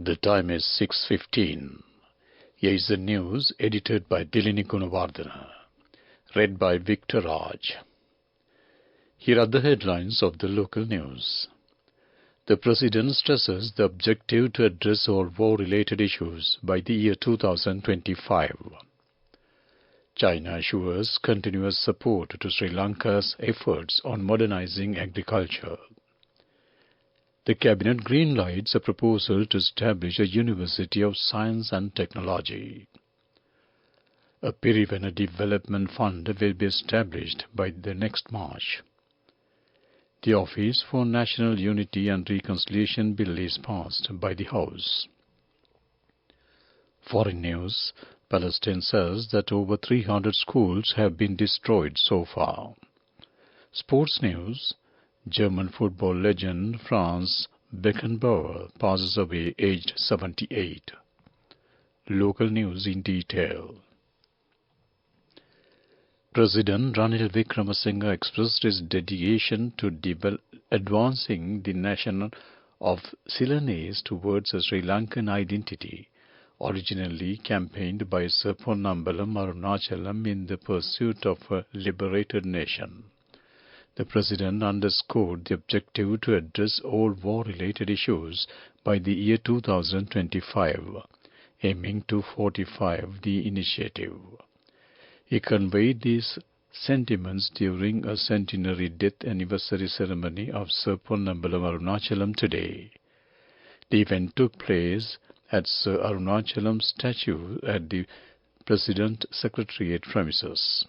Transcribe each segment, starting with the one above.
The time is 6:15. Here is the news edited by Dilini Gunawardena, read by Victor Raj. Here are the headlines of the local news. The President stresses the objective to address all war-related issues by the year 2025. China assures continuous support to Sri Lanka's efforts on modernizing agriculture. The Cabinet greenlights a proposal to establish a University of Science and Technology. A Pirivena Development Fund will be established by the next March. The Office for National Unity and Reconciliation Bill is passed by the House. Foreign news: Palestine says that over 300 schools have been destroyed so far. Sports news: German football legend Franz Beckenbauer passes away aged 78. Local news in detail. President Ranil Wickremesinghe expressed his dedication to advancing the nation of Ceylonese towards a Sri Lankan identity, originally campaigned by Sir Ponnambalam Arunachalam in the pursuit of a liberated nation. The President underscored the objective to address all war-related issues by the year 2025, aiming to fortify the initiative. He conveyed these sentiments during a centenary death anniversary ceremony of Sir Ponnambalam Arunachalam today. The event took place at Sir Arunachalam's statue at the President Secretariat premises.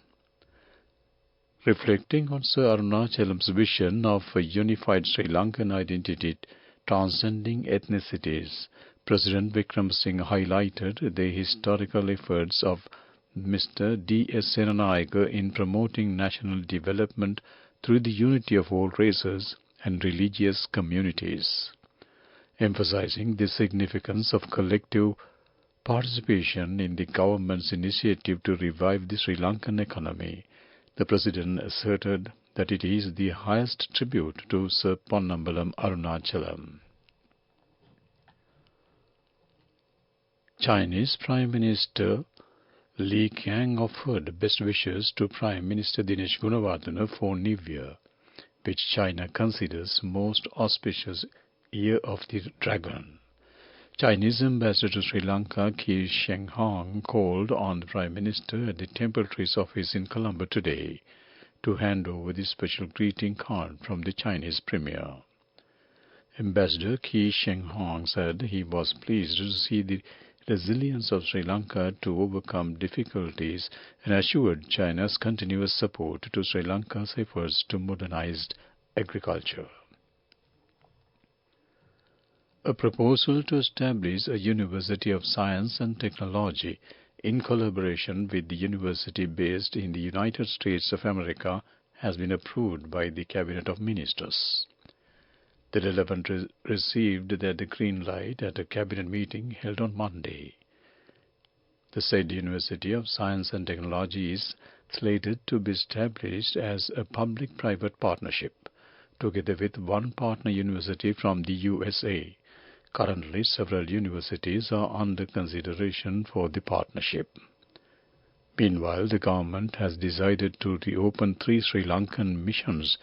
Reflecting on Sir Arunachalam's vision of a unified Sri Lankan identity transcending ethnicities, President Wickremesinghe highlighted the historical efforts of Mr. D.S. Senanayake in promoting national development through the unity of all races and religious communities. Emphasizing the significance of collective participation in the government's initiative to revive the Sri Lankan economy, the President asserted that it is the highest tribute to Sir Ponnambalam Arunachalam. Chinese Prime Minister Li Qiang offered best wishes to Prime Minister Dinesh Gunawardena for New Year, which China considers most auspicious Year of the Dragon. Chinese Ambassador to Sri Lanka Ki Shenghong called on the Prime Minister at the Temple Trees office in Colombo today to hand over the special greeting card from the Chinese Premier. Ambassador Ki Shenghong said he was pleased to see the resilience of Sri Lanka to overcome difficulties and assured China's continuous support to Sri Lanka's efforts to modernize agriculture. A proposal to establish a University of Science and Technology in collaboration with the university based in the United States of America has been approved by the Cabinet of Ministers. The relevant received the green light at a cabinet meeting held on Monday. The said University of Science and Technology is slated to be established as a public-private partnership, together with one partner university from the USA. Currently, several universities are under consideration for the partnership. Meanwhile, the government has decided to reopen 3 Sri Lankan missions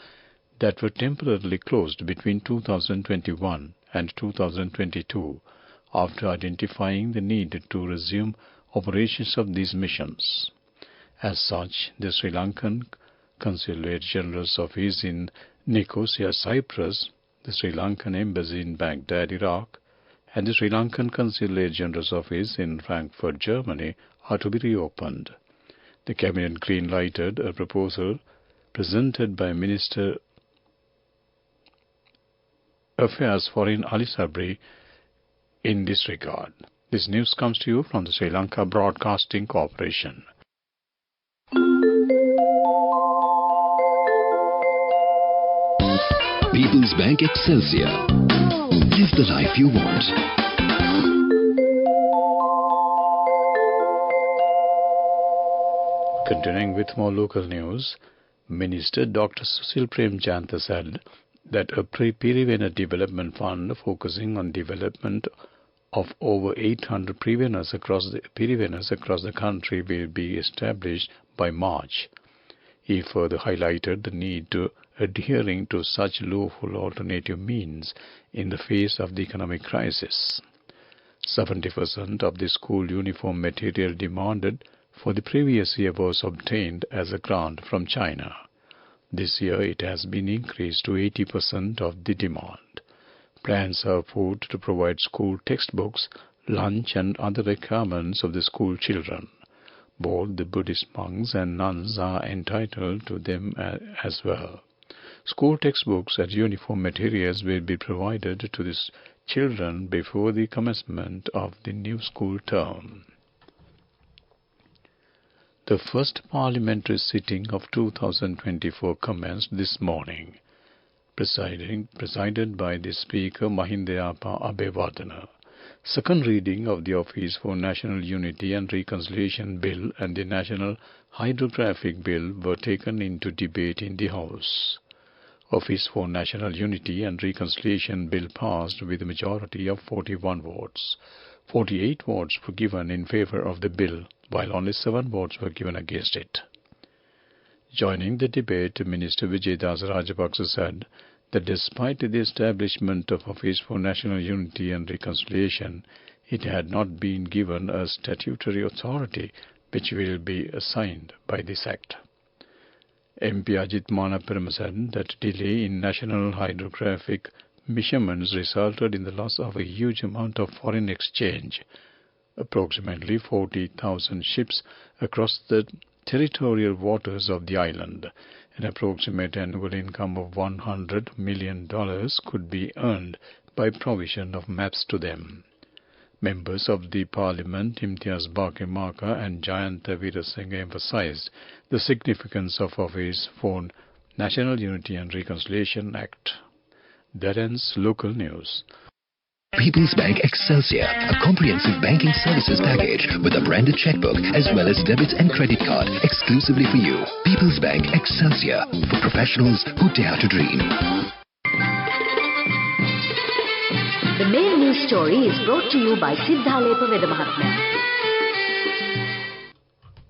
that were temporarily closed between 2021 and 2022 after identifying the need to resume operations of these missions. As such, the Sri Lankan Consulate General's Office in Nicosia, Cyprus, the Sri Lankan Embassy in Baghdad, Iraq, and the Sri Lankan Consulate General's Office in Frankfurt, Germany are to be reopened. The Cabinet green-lighted a proposal presented by Minister Affairs Foreign Ali Sabri in this regard. This news comes to you from the Sri Lanka Broadcasting Corporation. People's Bank Excelsior. Live the life you want. Continuing with more local news, Minister Dr. Susil Premjanta said that a Pirivena Development Fund focusing on development of over 800 preveners across the country will be established by March. He further highlighted the need to adhering to such lawful alternative means in the face of the economic crisis. 70% of the school uniform material demanded for the previous year was obtained as a grant from China. This year it has been increased to 80% of the demand. Plans are afoot to provide school textbooks, lunch and other requirements of the school children. Both the Buddhist monks and nuns are entitled to them as well. School textbooks and uniform materials will be provided to the children before the commencement of the new school term. The first parliamentary sitting of 2024 commenced this morning, presided by the Speaker Mahindayapa Abeyewardena. Second reading of the Office for National Unity and Reconciliation Bill and the National Hydrographic Bill were taken into debate in the House. Office for National Unity and Reconciliation Bill passed with a majority of 41 votes. 48 votes were given in favour of the bill, while only 7 votes were given against it. Joining the debate, Minister Vijaydas Rajapaksa said that despite the establishment of Office for National Unity and Reconciliation, it had not been given a statutory authority which will be assigned by this Act. MP Ajit Manaperama said that delay in national hydrographic measurements resulted in the loss of a huge amount of foreign exchange. Approximately 40,000 ships across the territorial waters of the island, an approximate annual income of $100 million could be earned by provision of maps to them. Members of the Parliament, Imtiaz Baqi Marka and Jayanta Veerasinghe, emphasized the significance of Office for National Unity and Reconciliation Act. That ends local news. People's Bank Excelsior, a comprehensive banking services package with a branded checkbook as well as debit and credit card exclusively for you. People's Bank Excelsior, for professionals who dare to dream. The main news story is brought to you by Sinhala Mahatma.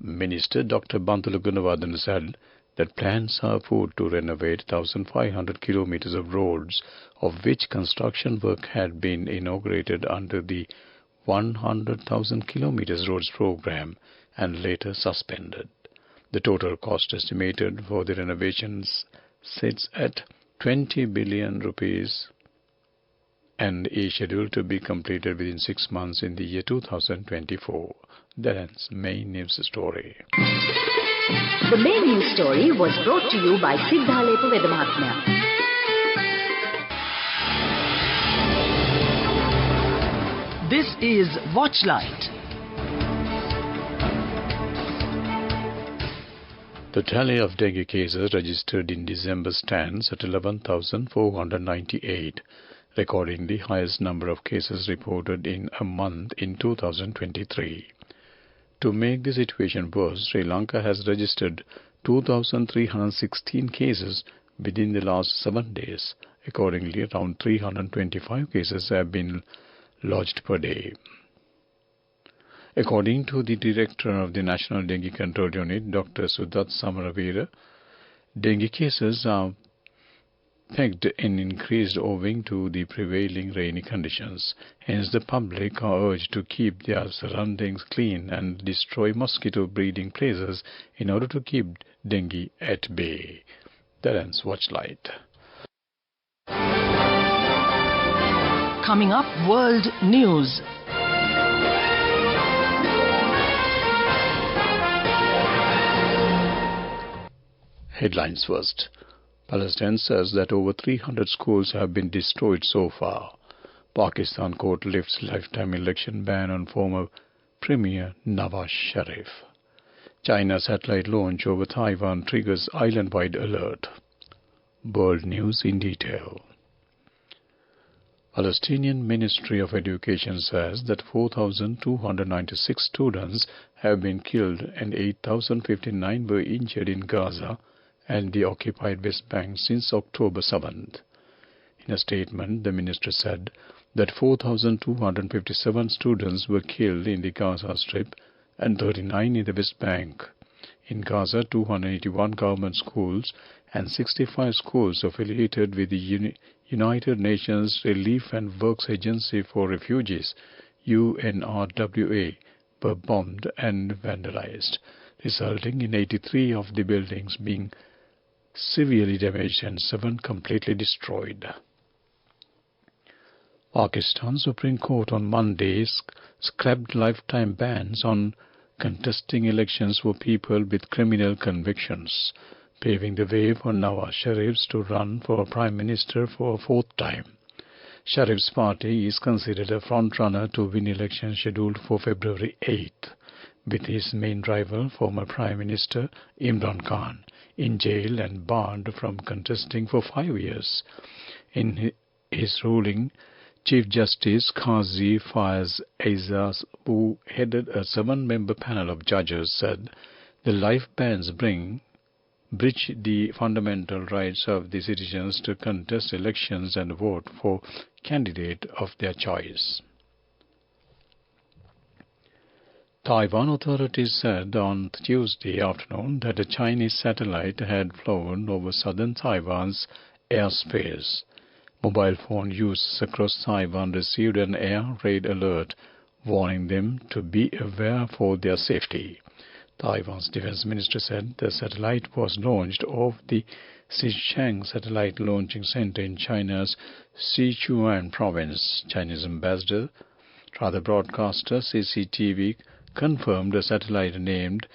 Minister Dr. Bantulu Gunawardena said that plans are afoot to renovate 1,500 kilometers of roads, of which construction work had been inaugurated under the 100,000 kilometers roads program and later suspended. The total cost estimated for the renovations sits at 20 billion rupees and is scheduled to be completed within 6 months in the year 2024. That's main news story. The main news story was brought to you by Sinhala Mahatma. This is Watchlight. The tally of dengue cases registered in December stands at 11,498, recording the highest number of cases reported in a month in 2023. To make the situation worse, Sri Lanka has registered 2,316 cases within the last 7 days. Accordingly, around 325 cases have been lodged per day. According to the Director of the National Dengue Control Unit, Dr. Sudat Samaravira, dengue cases are pegged and increased owing to the prevailing rainy conditions. Hence, the public are urged to keep their surroundings clean and destroy mosquito breeding places in order to keep dengue at bay. That ends Watchlight. Coming up, World News. Headlines first. Palestine says that over 300 schools have been destroyed so far. Pakistan court lifts lifetime election ban on former Premier Nawaz Sharif. China satellite launch over Taiwan triggers island-wide alert. World News in detail. Palestinian Ministry of Education says that 4,296 students have been killed and 8,059 were injured in Gaza and the occupied West Bank since October 7th. In a statement, the minister said that 4,257 students were killed in the Gaza Strip and 39 in the West Bank. In Gaza, 281 government schools and 65 schools affiliated with the United Nations Relief and Works Agency for Refugees, UNRWA, were bombed and vandalized, resulting in 83 of the buildings being severely damaged and 7 completely destroyed. Pakistan Supreme Court on Monday scrapped lifetime bans on contesting elections for people with criminal convictions, paving the way for Nawaz Sharif to run for Prime Minister for a 4th time. Sharif's party is considered a front-runner to win election scheduled for February 8th, with his main rival, former Prime Minister Imran Khan, in jail and barred from contesting for 5 years. In his ruling, Chief Justice Qazi Faiz Aizaz, who headed a 7-member panel of judges, said the life bans breach the fundamental rights of the citizens to contest elections and vote for candidate of their choice. Taiwan authorities said on Tuesday afternoon that a Chinese satellite had flown over southern Taiwan's airspace. Mobile phone users across Taiwan received an air raid alert, warning them to be aware for their safety. Taiwan's defense minister said the satellite was launched off the Xichang Satellite Launching Center in China's Sichuan province. Chinese broadcaster CCTV confirmed a satellite named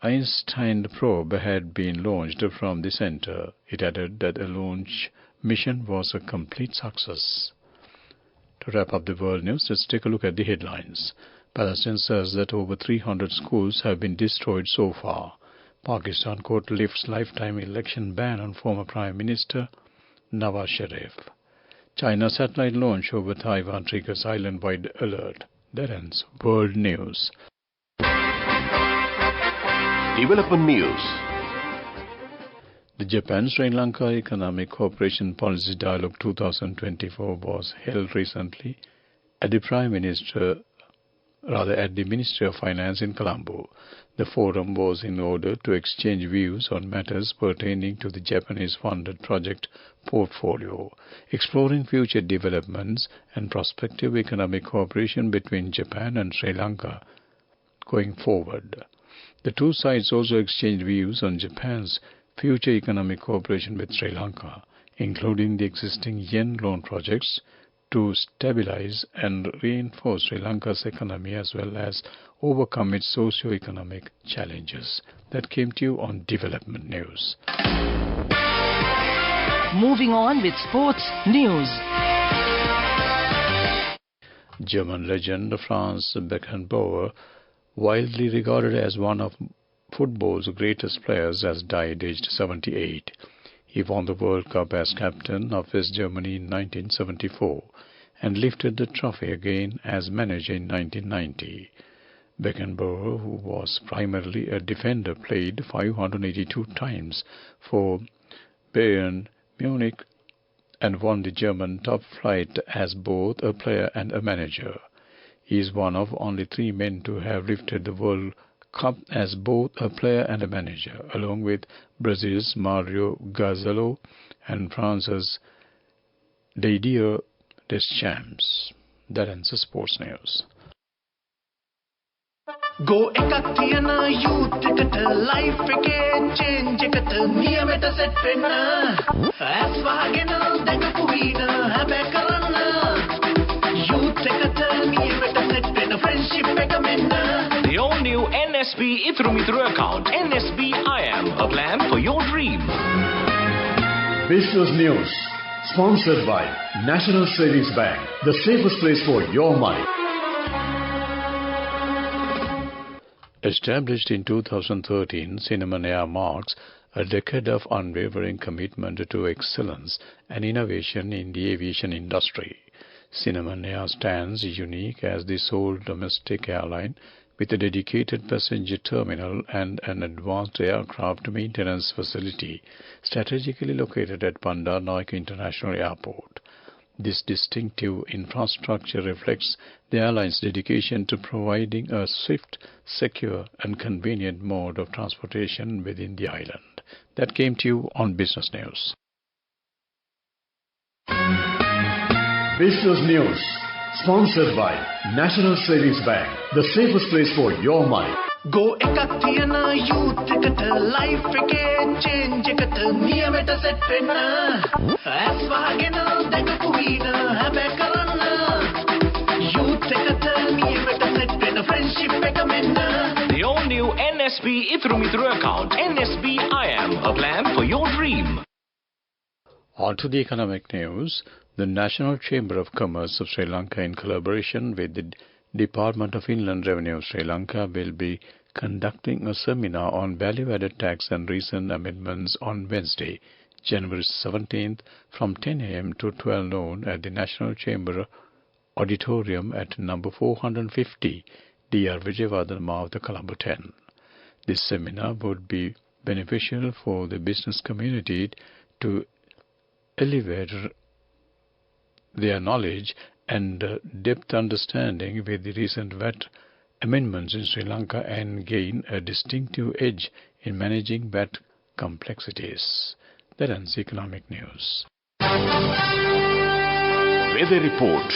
Einstein probe had been launched from the center. It added that a launch mission was a complete success. To wrap up the world news, let's take a look at the headlines. Palestine says that over 300 schools have been destroyed so far. Pakistan court lifts lifetime election ban on former Prime Minister Nawaz Sharif. China satellite launch over Taiwan triggers island-wide alert. That ends world news. Development news. The Japan-Sri Lanka Economic Cooperation Policy Dialogue 2024 was held recently at the Ministry of Finance in Colombo. The forum was in order to exchange views on matters pertaining to the Japanese-funded project portfolio, exploring future developments and prospective economic cooperation between Japan and Sri Lanka going forward. The two sides also exchanged views on Japan's future economic cooperation with Sri Lanka, including the existing yen loan projects to stabilize and reinforce Sri Lanka's economy as well as overcome its socio-economic challenges. That came to you on Development News. Moving on with sports news. German legend Franz Beckenbauer, widely regarded as one of football's greatest players, has died aged 78. He won the World Cup as captain of West Germany in 1974 and lifted the trophy again as manager in 1990. Beckenbauer, who was primarily a defender, played 582 times for Bayern Munich and won the German top flight as both a player and a manager. He is one of only 3 men to have lifted the World Cup as both a player and a manager, along with Brazil's Mario Gazzello and France's Didier Deschamps. That ends the sports news. Go එකක් තියන youth එකට life එකේ change එකට නියමෙට set වෙන්න ඇස් වහගෙන දැකපු වීන හැබැයි කරන්න youth එකට නියමෙට set වෙන friendship එක මෙන්න. The all-new NSB Ithru account. NSB I Am, a plan for your dream. Business News, sponsored by National Savings Bank, the safest place for your money. Established in 2013, Cinnamon Air marks a decade of unwavering commitment to excellence and innovation in the aviation industry. Cinnamon Air stands unique as the sole domestic airline with a dedicated passenger terminal and an advanced aircraft maintenance facility strategically located at Bandar Naik International Airport. This distinctive infrastructure reflects the airline's dedication to providing a swift, secure and convenient mode of transportation within the island. That came to you on Business News. Business News, sponsored by National Savings Bank, the safest place for your money. Go එකක් තියන youth එකට life එකේ change එකට නියමෙට set වෙන්න ඇස් වහගෙන දැකපු වීන හැබැයි කරන්න youth එකට නියමෙට set වෙන්න friendship එක මෙන්න. The all-new NSB Ithru account, NSB IAM, a plan for your dream. On to the economic news. The National Chamber of Commerce of Sri Lanka, in collaboration with the Department of Inland Revenue of Sri Lanka, will be conducting a seminar on value-added tax and recent amendments on Wednesday, January 17th, from 10 a.m. to 12 noon at the National Chamber Auditorium at number 450, DR Vijayawardena Mawatha, Colombo 10. This seminar would be beneficial for the business community to elevate their knowledge and depth understanding with the recent VAT amendments in Sri Lanka and gain a distinctive edge in managing VAT complexities. That ends economic news. Weather report.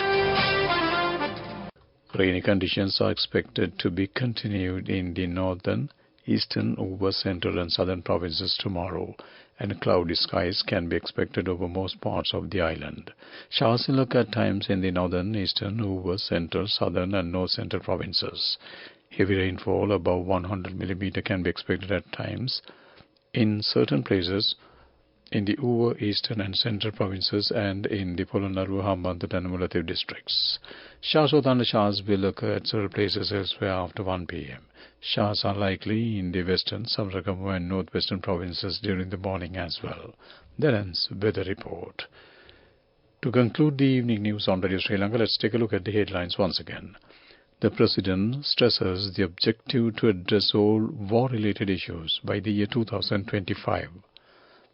Rainy conditions are expected to be continued in the northern, eastern, over central and southern provinces tomorrow, and cloudy skies can be expected over most parts of the island. Showers will occur at times in the northern, eastern, over central, southern and north central provinces. Heavy rainfall above 100 mm can be expected at times in certain places in the over eastern and central provinces and in the Polonnaruwa, Hambantota and Mullaitivu districts. Showers or thunder showers will occur at several places elsewhere after 1 p.m. Showers are likely in the western, Samrakamu and northwestern provinces during the morning as well. That ends weather report. To conclude the evening news on Radio Sri Lanka, let's take a look at the headlines once again. The President stresses the objective to address all war-related issues by the year 2025.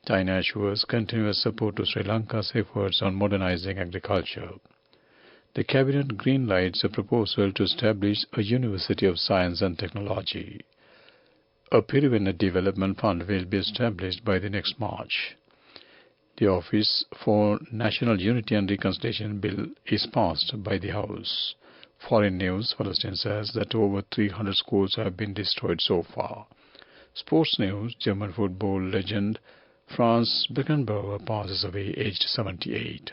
China assures continuous support to Sri Lanka's efforts on modernizing agriculture. The Cabinet greenlights a proposal to establish a University of Science and Technology. A Pirivenna Development Fund will be established by the next March. The Office for National Unity and Reconciliation Bill is passed by the House. Foreign news, Palestine says that over 300 schools have been destroyed so far. Sports news, German football legend Franz Beckenbauer passes away aged 78.